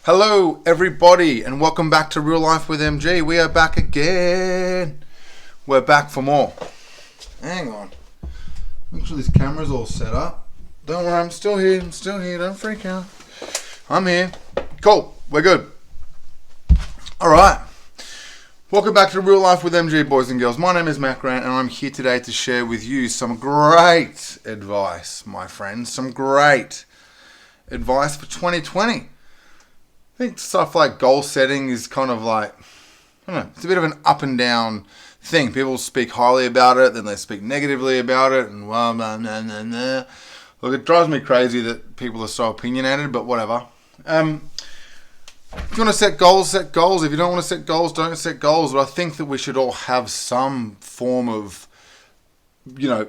Hello, everybody, and welcome back to Real Life with MG. We are back again. We're back for more. Hang on. Make sure this camera's all set up. Don't worry, I'm still here. Don't freak out. I'm here. Cool. We're good. All right. Welcome back to Real Life with MG, boys and girls. My name is Matt Grant, and I'm here today to share with you some great advice, my friends. Some great advice for 2020. I think stuff like goal setting is kind of like, I don't know, it's a bit of an up and down thing. People speak highly about it, then they speak negatively about it, and well, nah. Look, it drives me crazy that people are so opinionated, but whatever. If you want to set goals, set goals. If you don't want to set goals, don't set goals. But I think that we should all have some form of,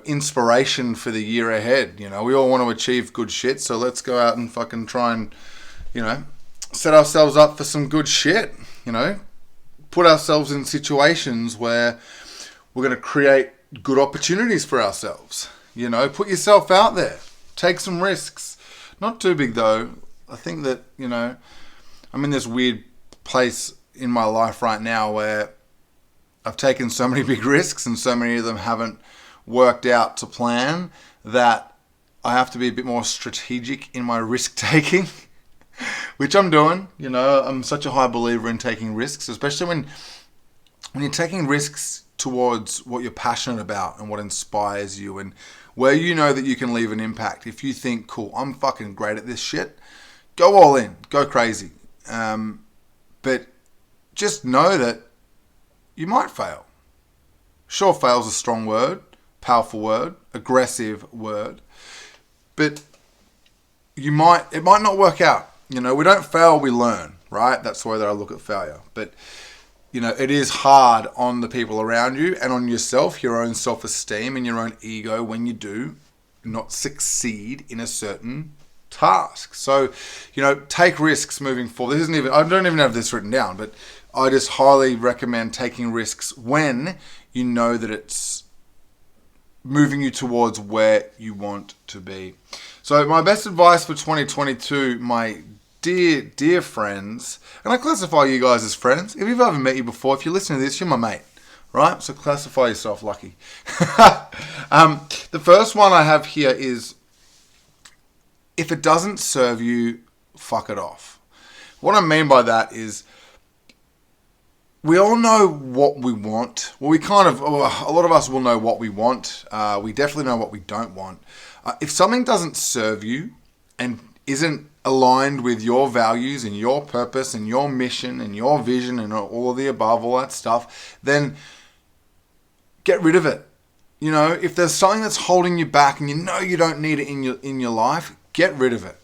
inspiration for the year ahead. We all want to achieve good shit, so let's go out and fucking try and, set ourselves up for some good shit, put ourselves in situations where we're going to create good opportunities for ourselves, put yourself out there, take some risks, not too big though. I think that, I'm in this weird place in my life right now where I've taken so many big risks and so many of them haven't worked out to plan that I have to be a bit more strategic in my risk taking. Which I'm doing, I'm such a high believer in taking risks, especially when you're taking risks towards what you're passionate about and what inspires you and where you know that you can leave an impact. If you think, cool, I'm fucking great at this shit, go all in, go crazy. But just know that you might fail. Sure, fail's a strong word, powerful word, aggressive word, but it might not work out. We don't fail, we learn, right? That's the way that I look at failure. But, it is hard on the people around you and on yourself, your own self-esteem and your own ego when you do not succeed in a certain task. So, take risks moving forward. I don't even have this written down, but I just highly recommend taking risks when you know that it's moving you towards where you want to be. So my best advice for 2022, my dear friends, and I classify you guys as friends. If you've ever met you before, if you're listening to this, you're my mate, right? So classify yourself lucky. The first one I have here is, if it doesn't serve you, fuck it off. What I mean by that is, we all know what we want. Well, a lot of us will know what we want. We definitely know what we don't want. If something doesn't serve you and isn't aligned with your values and your purpose and your mission and your vision and all of the above, all that stuff, then get rid of it. If there's something that's holding you back and you don't need it in your life, get rid of it.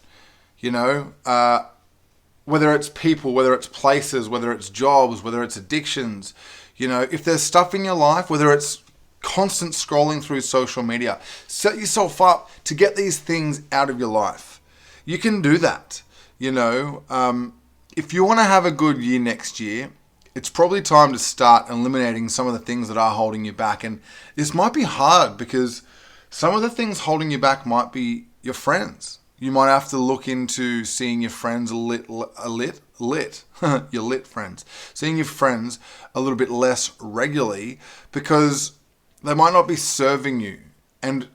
Whether it's people, whether it's places, whether it's jobs, whether it's addictions, if there's stuff in your life, whether it's constant scrolling through social media, set yourself up to get these things out of your life. You can do that. If you want to have a good year next year, it's probably time to start eliminating some of the things that are holding you back. And this might be hard because some of the things holding you back might be your friends. You might have to look into seeing your friends your lit friends, seeing your friends a little bit less regularly because they might not be serving you. And,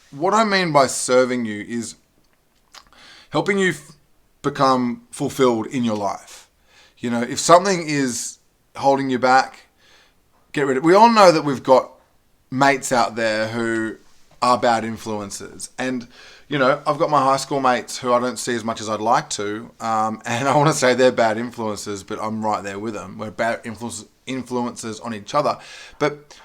what I mean by serving you is helping you become fulfilled in your life. If something is holding you back, get rid of it. We all know that we've got mates out there who are bad influences. And, I've got my high school mates who I don't see as much as I'd like to. And I want to say they're bad influences, but I'm right there with them. We're bad influences on each other. But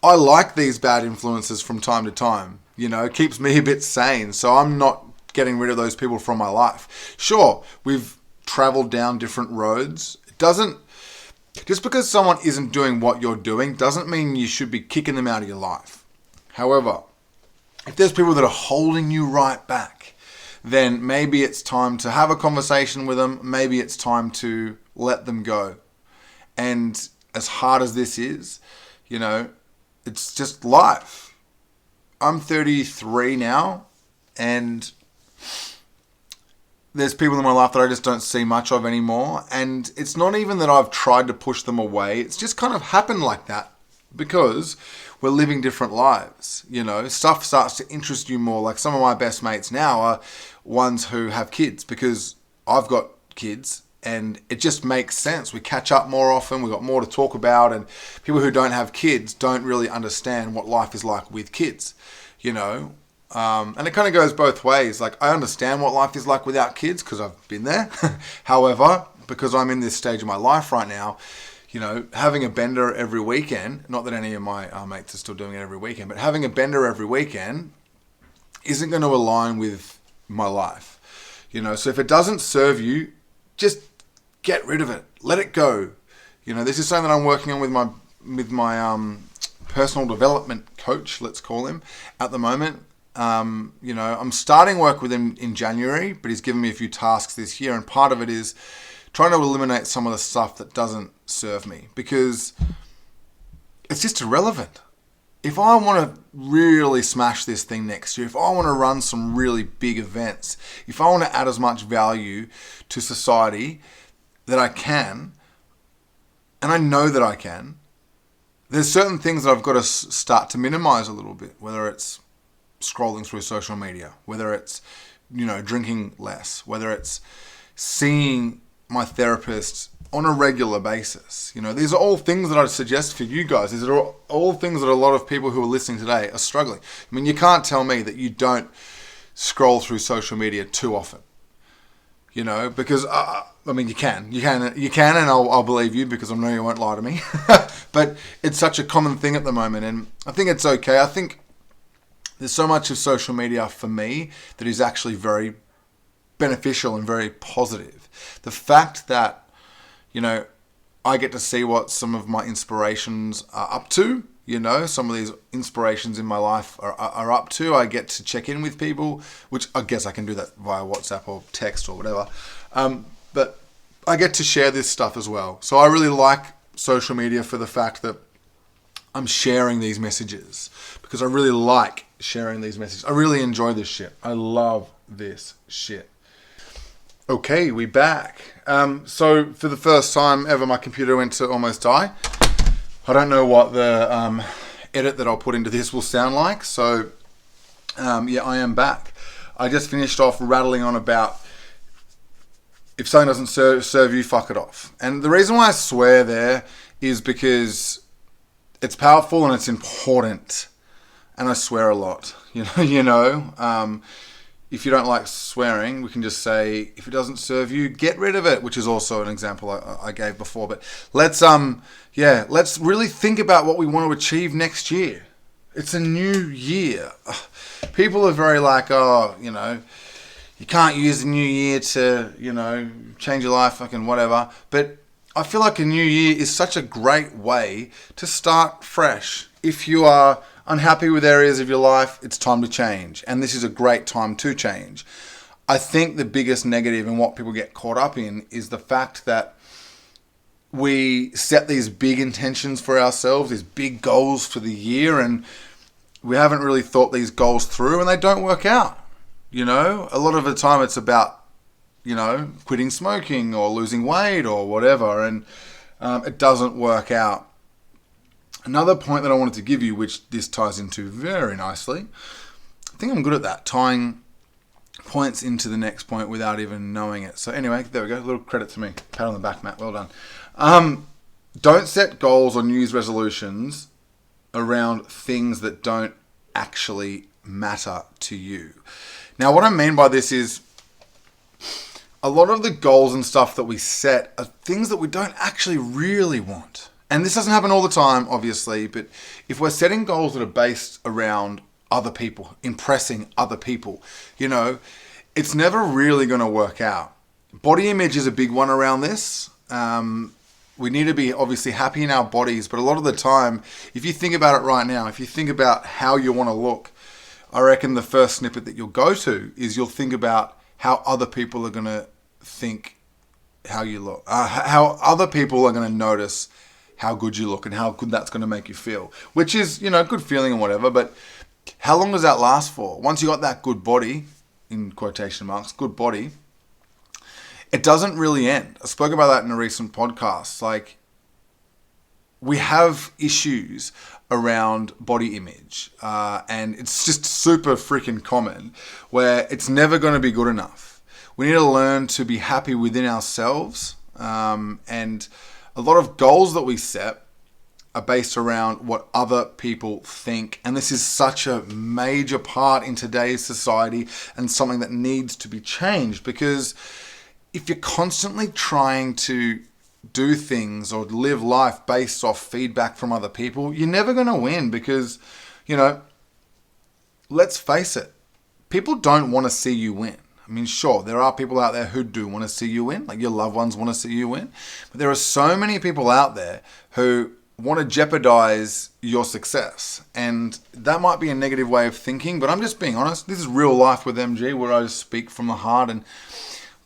I like these bad influences from time to time. It keeps me a bit sane. So I'm not getting rid of those people from my life. Sure, we've traveled down different roads. Just because someone isn't doing what you're doing doesn't mean you should be kicking them out of your life. However, if there's people that are holding you right back, then maybe it's time to have a conversation with them. Maybe it's time to let them go. And as hard as this is, it's just life. I'm 33 now, and, there's people in my life that I just don't see much of anymore. And it's not even that I've tried to push them away. It's just kind of happened like that because we're living different lives. You know, stuff starts to interest you more. Like some of my best mates now are ones who have kids because I've got kids and it just makes sense. We catch up more often. We've got more to talk about. And people who don't have kids don't really understand what life is like with kids, you know. And it kind of goes both ways. Like, I understand what life is like without kids because I've been there. However, because I'm in this stage of my life right now, you know, having a bender every weekend, not that any of my mates are still doing it every weekend, but having a bender every weekend isn't going to align with my life. You know, so if it doesn't serve you, just get rid of it. Let it go. You know, this is something that I'm working on with my personal development coach, let's call him, at the moment. You know, I'm starting work with him in January, but he's given me a few tasks this year, and part of it is trying to eliminate some of the stuff that doesn't serve me because it's just irrelevant. If I want to really smash this thing next year, if I want to run some really big events, if I want to add as much value to society that I can, and I know that I can, there's certain things that I've got to start to minimize a little bit, whether it's scrolling through social media, whether it's, you know, drinking less, whether it's seeing my therapist on a regular basis. You know, these are all things that I'd suggest for you guys. These are all things that a lot of people who are listening today are struggling. I mean, you can't tell me that you don't scroll through social media too often. You know, because I mean, you can, and I'll believe you because I know you won't lie to me. But it's such a common thing at the moment, and I think it's okay. I think there's so much of social media for me that is actually very beneficial and very positive. The fact that, you know, I get to see what some of my inspirations are up to, you know, some of these inspirations in my life are up to. I get to check in with people, which I guess I can do that via WhatsApp or text or whatever. But I get to share this stuff as well. So I really like social media for the fact that I'm sharing these messages because I really like sharing these messages. I really enjoy this shit. I love this shit. Okay, we back. So for the first time ever, my computer went to almost die. I don't know what the edit that I'll put into this will sound like. So yeah, I am back. I just finished off rattling on about if something doesn't serve you, fuck it off. And the reason why I swear there is because it's powerful and it's important. And I swear a lot, you know. If you don't like swearing, we can just say, if it doesn't serve you, get rid of it, which is also an example I gave before. But let's really think about what we want to achieve next year. It's a new year. People are very like, oh, you know, you can't use the new year to, you know, change your life, fucking whatever. But I feel like a new year is such a great way to start fresh. If you are unhappy with areas of your life, it's time to change. And this is a great time to change. I think the biggest negative and what people get caught up in is the fact that we set these big intentions for ourselves, these big goals for the year, and we haven't really thought these goals through and they don't work out. You know, a lot of the time it's about, you know, quitting smoking or losing weight or whatever, and it doesn't work out. Another point that I wanted to give you, which this ties into very nicely, I think I'm good at that, tying points into the next point without even knowing it. So anyway, there we go. A little credit to me. Pat on the back, Matt. Well done. Don't set goals or New Year's resolutions around things that don't actually matter to you. Now, what I mean by this is a lot of the goals and stuff that we set are things that we don't actually really want. And this doesn't happen all the time, obviously, but if we're setting goals that are based around other people, impressing other people, you know, it's never really going to work out. Body image is a big one around this. We need to be obviously happy in our bodies, but a lot of the time, if you think about it right now, if you think about how you want to look, I reckon the first snippet that you'll go to is you'll think about how other people are going to think how you look, how other people are going to notice how good you look and how good that's going to make you feel, which is, you know, a good feeling and whatever. But how long does that last for? Once you got that good body, in quotation marks, good body, it doesn't really end. I spoke about that in a recent podcast. Like, we have issues around body image, and it's just super freaking common, where it's never going to be good enough. We need to learn to be happy within ourselves, and a lot of goals that we set are based around what other people think. And this is such a major part in today's society and something that needs to be changed, because if you're constantly trying to do things or live life based off feedback from other people, you're never going to win, because, let's face it, people don't want to see you win. I mean, sure, there are people out there who do want to see you win, like your loved ones want to see you win, but there are so many people out there who want to jeopardize your success. And that might be a negative way of thinking, but I'm just being honest. This is real life with MG, where I just speak from the heart, and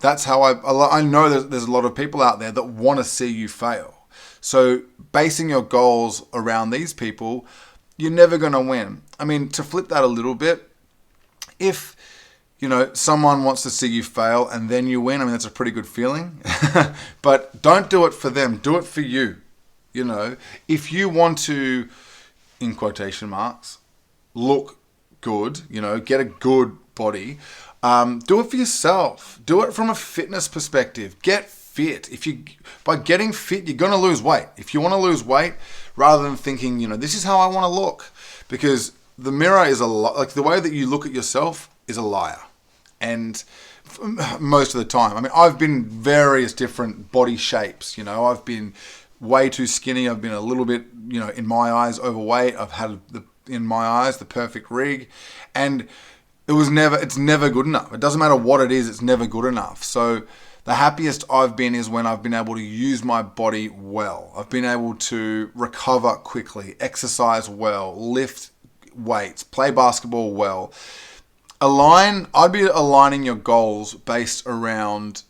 that's how I know there's a lot of people out there that want to see you fail. So basing your goals around these people, you're never going to win. I mean, to flip that a little bit, if someone wants to see you fail and then you win, I mean, that's a pretty good feeling. But don't do it for them. Do it for you. If you want to, in quotation marks, look good, get a good body, do it for yourself. Do it from a fitness perspective. Get fit. By getting fit, you're going to lose weight. If you want to lose weight, rather than thinking, this is how I want to look, because the mirror is like the way that you look at yourself is a liar. And most of the time, I mean, I've been various different body shapes. I've been way too skinny. I've been a little bit, in my eyes, overweight. I've had in my eyes the perfect rig, and it's never good enough. It doesn't matter what it is, it's never good enough. So the happiest I've been is when I've been able to use my body well. I've been able to recover quickly, exercise well, lift weights, play basketball well. I'd be aligning your goals based around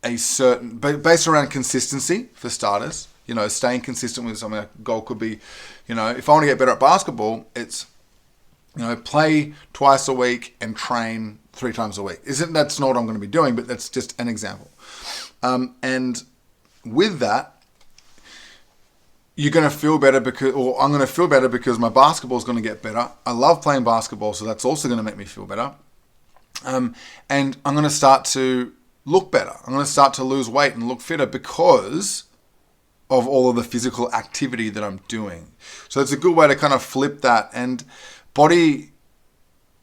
based around consistency, for starters. Staying consistent with something. A goal could be, if I want to get better at basketball, it's, play twice a week and train 3 times a week. That's not what I'm going to be doing, but that's just an example. And with that, you're going to feel better I'm going to feel better because my basketball is going to get better. I love playing basketball, so that's also going to make me feel better. And I'm going to start to look better. I'm going to start to lose weight and look fitter because of all of the physical activity that I'm doing. So it's a good way to kind of flip that. And body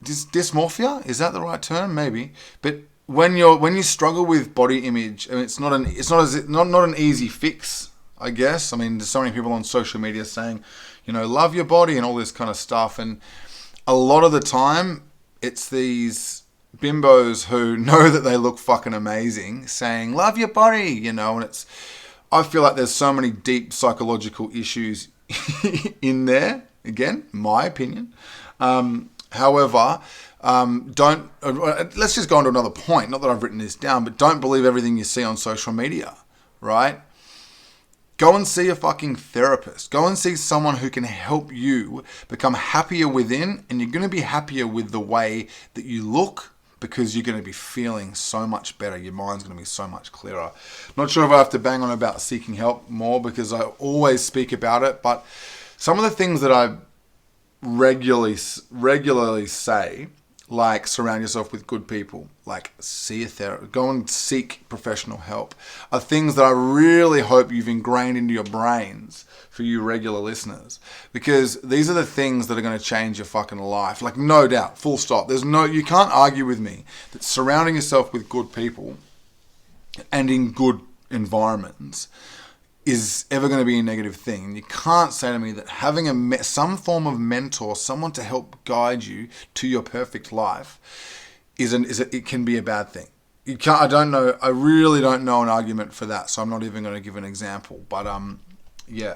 dysmorphia, is that the right term? Maybe. But when you struggle with body image, and it's not an easy fix, I guess. I mean, there's so many people on social media saying, love your body and all this kind of stuff. And a lot of the time, it's these bimbos who know that they look fucking amazing saying, love your body, and I feel like there's so many deep psychological issues in there. Again, my opinion. However, let's just go on to another point. Not that I've written this down, but don't believe everything you see on social media, right? Go and see a fucking therapist. Go and see someone who can help you become happier within, and you're going to be happier with the way that you look, because you're going to be feeling so much better. Your mind's going to be so much clearer. Not sure if I have to bang on about seeking help more, because I always speak about it, but some of the things that I regularly say, like surround yourself with good people, like see a therapist, go and seek professional help, are things that I really hope you've ingrained into your brains for you regular listeners, because these are the things that are going to change your fucking life. Like, no doubt, full stop. You can't argue with me that surrounding yourself with good people and in good environments is ever going to be a negative thing. And you can't say to me that having some form of mentor, someone to help guide you to your perfect life, it can be a bad thing. I really don't know an argument for that, so I'm not even going to give an example. But yeah.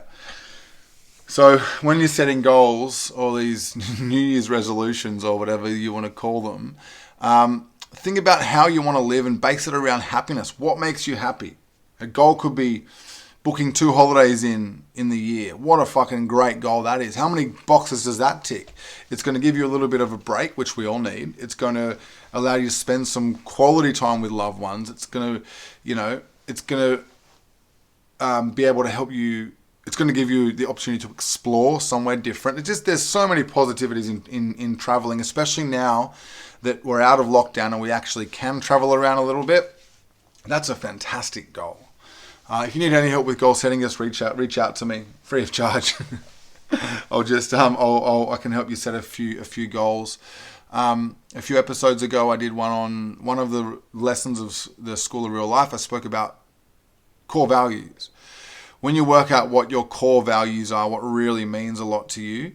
So when you're setting goals or these New Year's resolutions or whatever you want to call them, think about how you want to live and base it around happiness. What makes you happy? A goal could be booking 2 holidays in the year. What a fucking great goal that is. How many boxes does that tick? It's going to give you a little bit of a break, which we all need. It's going to allow you to spend some quality time with loved ones. It's going to, be able to help you. It's going to give you the opportunity to explore somewhere different. It's just, there's so many positivities in traveling, especially now that we're out of lockdown and we actually can travel around a little bit. That's a fantastic goal. If you need any help with goal setting, just reach out to me, free of charge. I'll just I can help you set a few goals. A few episodes ago, I did one of the lessons of the School of Real Life. I spoke about core values. When you work out what your core values are, what really means a lot to you,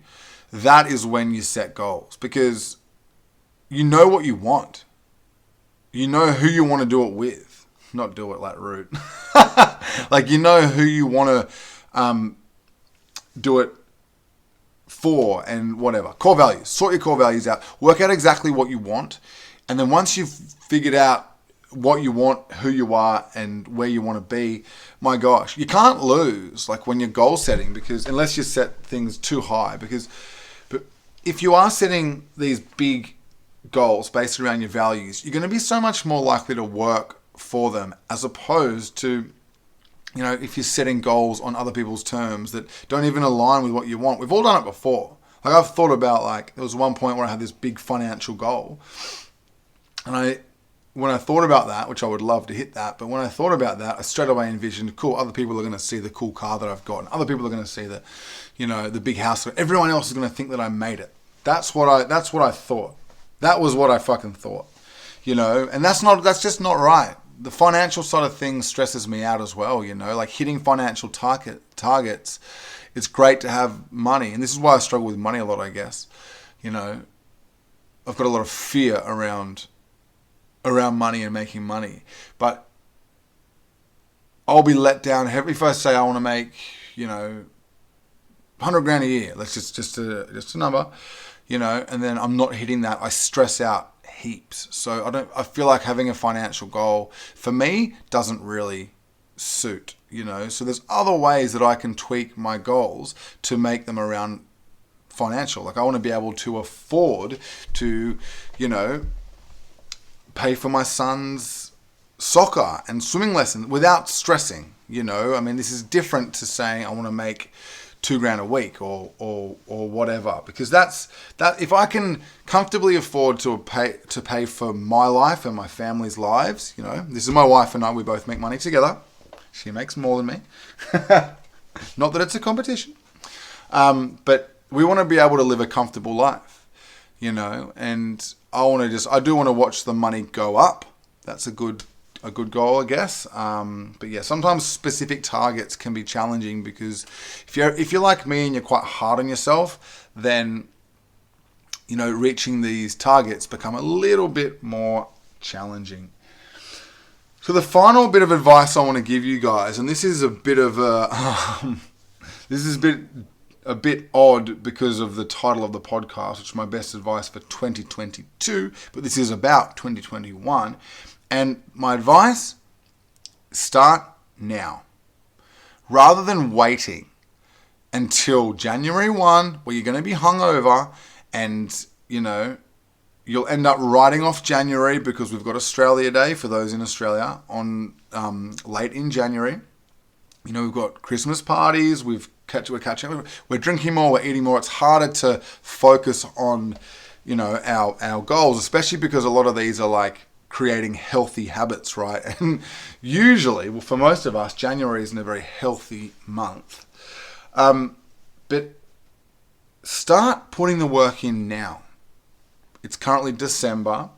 that is when you set goals, because you know what you want. You know who you want to do it with. Not do it like rude. Like, you know who you want to do it for and whatever. Core values. Sort your core values out. Work out exactly what you want. And then once you've figured out what you want, who you are, and where you want to be, my gosh, you can't lose like when you're goal setting, because unless you set things too high. But if you are setting these big goals based around your values, you're going to be so much more likely to work for them, as opposed to, if you're setting goals on other people's terms that don't even align with what you want. We've all done it before. Like, I've thought about, there was one point where I had this big financial goal, and when I thought about that, which I would love to hit that, but when I thought about that, I straight away envisioned, cool, other people are going to see the cool car that I've got, and other people are going to see the big house. Everyone else is going to think that I made it. That's what I thought. That was what I fucking thought. And that's just not right. The financial side of things stresses me out as well, like hitting financial targets. It's great to have money. And this is why I struggle with money a lot, I guess. I've got a lot of fear around money and making money. But I'll be let down if I say I want to make, 100 grand a year. Let's just a number, and then I'm not hitting that. I stress out heaps. So I feel like having a financial goal for me doesn't really suit, so there's other ways that I can tweak my goals to make them around financial. Like, I want to be able to afford to, pay for my son's soccer and swimming lessons without stressing, this is different to saying I want to make $2,000 a week or whatever, because that if I can comfortably afford to pay for my life and my family's lives, this is my wife and I, we both make money together. She makes more than me. Not that it's a competition, but we want to be able to live a comfortable life, and I do want to watch the money go up. That's a good goal, I guess. But yeah, sometimes specific targets can be challenging, because if you're like me and you're quite hard on yourself, then reaching these targets become a little bit more challenging. So the final bit of advice I want to give you guys, and this is a bit of a bit odd because of the title of the podcast, which is my best advice for 2022, but this is about 2021. And my advice, start now. Rather than waiting until January 1, where you're going to be hungover and, you'll end up writing off January, because we've got Australia Day for those in Australia on late in January. We've got Christmas parties, we're catching, we're drinking more, we're eating more. It's harder to focus on, our goals, especially because a lot of these are like creating healthy habits, right? And usually, for most of us, January isn't a very healthy month. But start putting the work in now. It's currently December.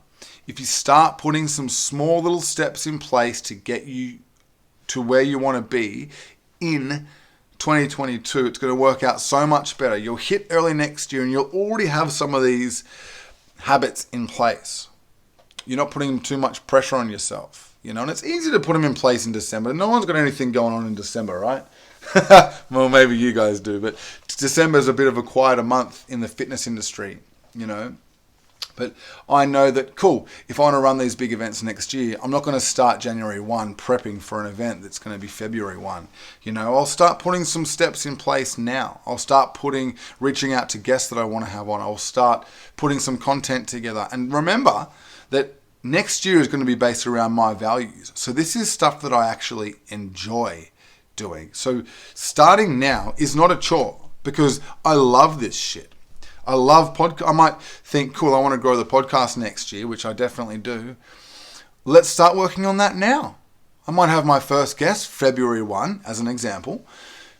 If you start putting some small little steps in place to get you to where you want to be in 2022, it's going to work out so much better. You'll hit early next year and you'll already have some of these habits in place. You're not putting too much pressure on yourself, and it's easy to put them in place in December. No one's got anything going on in December, right? Well, maybe you guys do, but December is a bit of a quieter month in the fitness industry, But I know that, cool, if I want to run these big events next year, I'm not going to start January 1 prepping for an event that's going to be February 1. I'll start putting some steps in place now. I'll start reaching out to guests that I want to have on. I'll start putting some content together. And remember that next year is going to be based around my values. So this is stuff that I actually enjoy doing. So starting now is not a chore because I love this shit. I love podcast. I might think, cool, I want to grow the podcast next year, which I definitely do. Let's start working on that now. I might have my first guest February 1 as an example.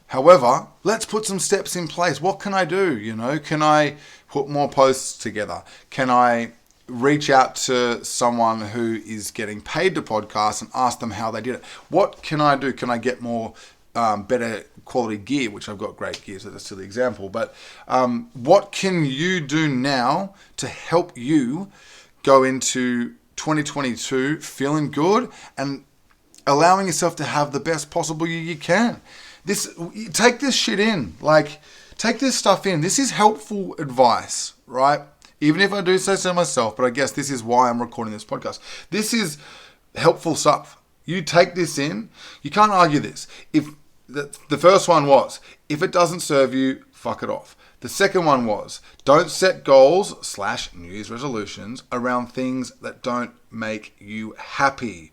However, let's put some steps in place. What can I do? Can I put more posts together? Can I reach out to someone who is getting paid to podcast and ask them how they did it? What can I do? Can I get more better quality gear, which I've got great gear, so that's a silly example. But what can you do now to help you go into 2022 feeling good and allowing yourself to have the best possible year you can? Take this shit in. Take this stuff in. This is helpful advice, right? Even if I do say so myself, but I guess this is why I'm recording this podcast. This is helpful stuff. You take this in. You can't argue this. If the first one was, if it doesn't serve you, fuck it off. The second one was, don't set goals / New Year's resolutions around things that don't make you happy.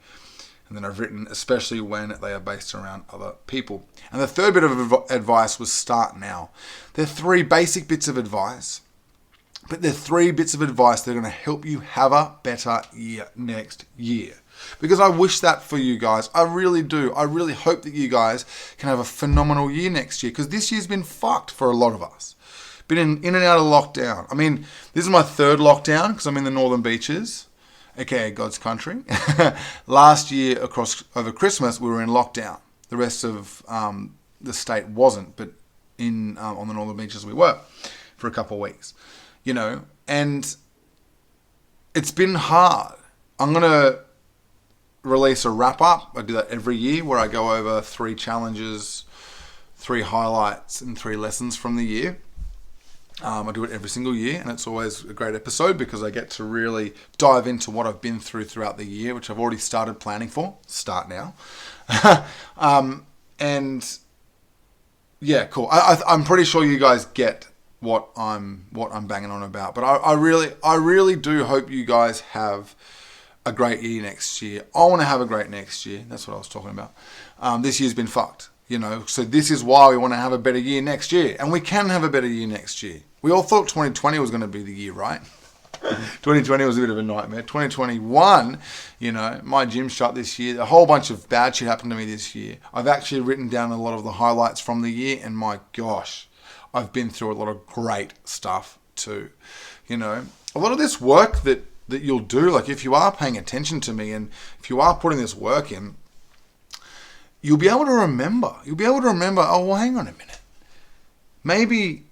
And then I've written, especially when they are based around other people. And the third bit of advice was start now. They're 3 basic bits of advice, but they're 3 bits of advice that are going to help you have a better year next year. Because I wish that for you guys. I really do. I really hope that you guys can have a phenomenal year next year, because this year's been fucked for a lot of us. Been in and out of lockdown. I mean, this is my 3rd lockdown because I'm in the Northern Beaches, aka God's country. Last year, over Christmas, we were in lockdown. The rest of the state wasn't, but on the Northern Beaches we were for a couple of weeks. And it's been hard. I'm going to release a wrap-up. I do that every year where I go over 3 challenges, 3 highlights, and 3 lessons from the year. I do it every single year, and it's always a great episode because I get to really dive into what I've been throughout the year, which I've already started planning for. Start now. And yeah, cool. I'm pretty sure you guys get what I'm banging on about, but I really do hope you guys have a great year next year. I want to have a great next year. That's what I was talking about. This year's been fucked, so this is why we want to have a better year next year, and we can have a better year next year. We all thought 2020 was going to be the year, right? 2020 was a bit of a nightmare. 2021, my gym shut this year. A whole bunch of bad shit happened to me this year. I've actually written down a lot of the highlights from the year, and my gosh, I've been through a lot of great stuff too. A lot of this work that you'll do, like if you are paying attention to me and if you are putting this work in, you'll be able to remember. Oh, well, hang on a minute. Maybe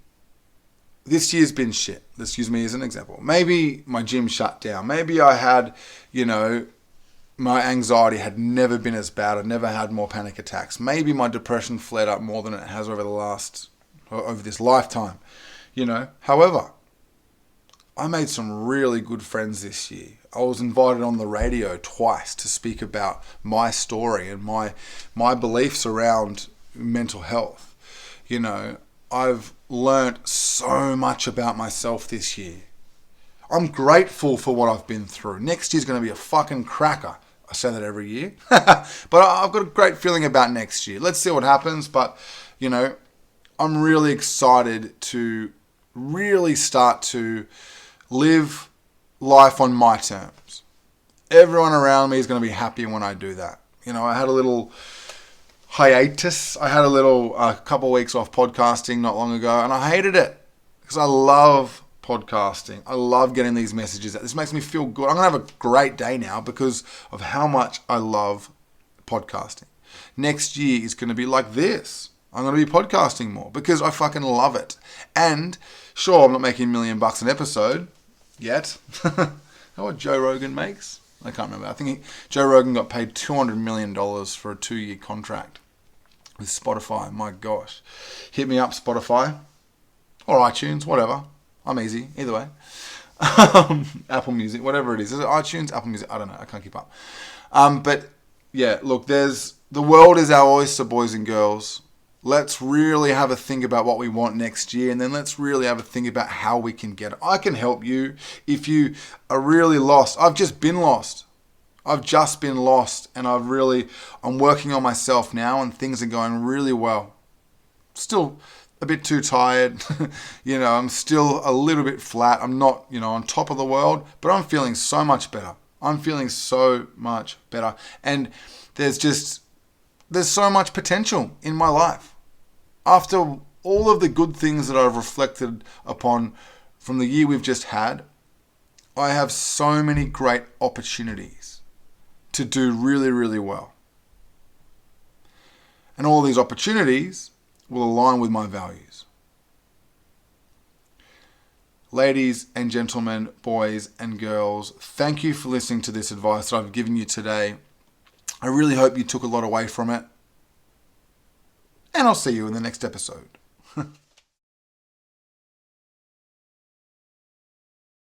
this year's been shit. Let's use me as an example. Maybe my gym shut down. Maybe I had, my anxiety had never been as bad. I'd never had more panic attacks. Maybe my depression flared up more than it has over this lifetime. However, I made some really good friends this year. I was invited on the radio twice to speak about my story and my beliefs around mental health. I've learnt so much about myself this year. I'm grateful for what I've been through. Next year's going to be a fucking cracker. I say that every year. But I've got a great feeling about next year. Let's see what happens. But, I'm really excited to really start to live life on my terms. Everyone around me is going to be happy when I do that. I had a little hiatus. I had a couple of weeks off podcasting not long ago, and I hated it because I love podcasting. I love getting these messages out. This makes me feel good. I'm going to have a great day now because of how much I love podcasting. Next year is going to be like this. I'm going to be podcasting more because I fucking love it. And sure, I'm not making $1 million an episode yet. Know what Joe Rogan makes? I can't remember. I think Joe Rogan got paid $200 million for a 2-year contract with Spotify. My gosh. Hit me up, Spotify. Or iTunes, whatever. I'm easy. Either way. Apple Music, whatever it is. Is it iTunes? Apple Music? I don't know. I can't keep up. But yeah, look, the world is our oyster, boys and girls. Let's really have a think about what we want next year, and then let's really have a think about how we can get it. I can help you if you are really lost. I've just been lost. And I'm working on myself now, and things are going really well. Still a bit too tired. I'm still a little bit flat. I'm not, on top of the world, but I'm feeling so much better. And there's so much potential in my life. After all of the good things that I've reflected upon from the year we've just had, I have so many great opportunities to do really, really well. And all these opportunities will align with my values. Ladies and gentlemen, boys and girls, thank you for listening to this advice that I've given you today. I really hope you took a lot away from it. And I'll see you in the next episode.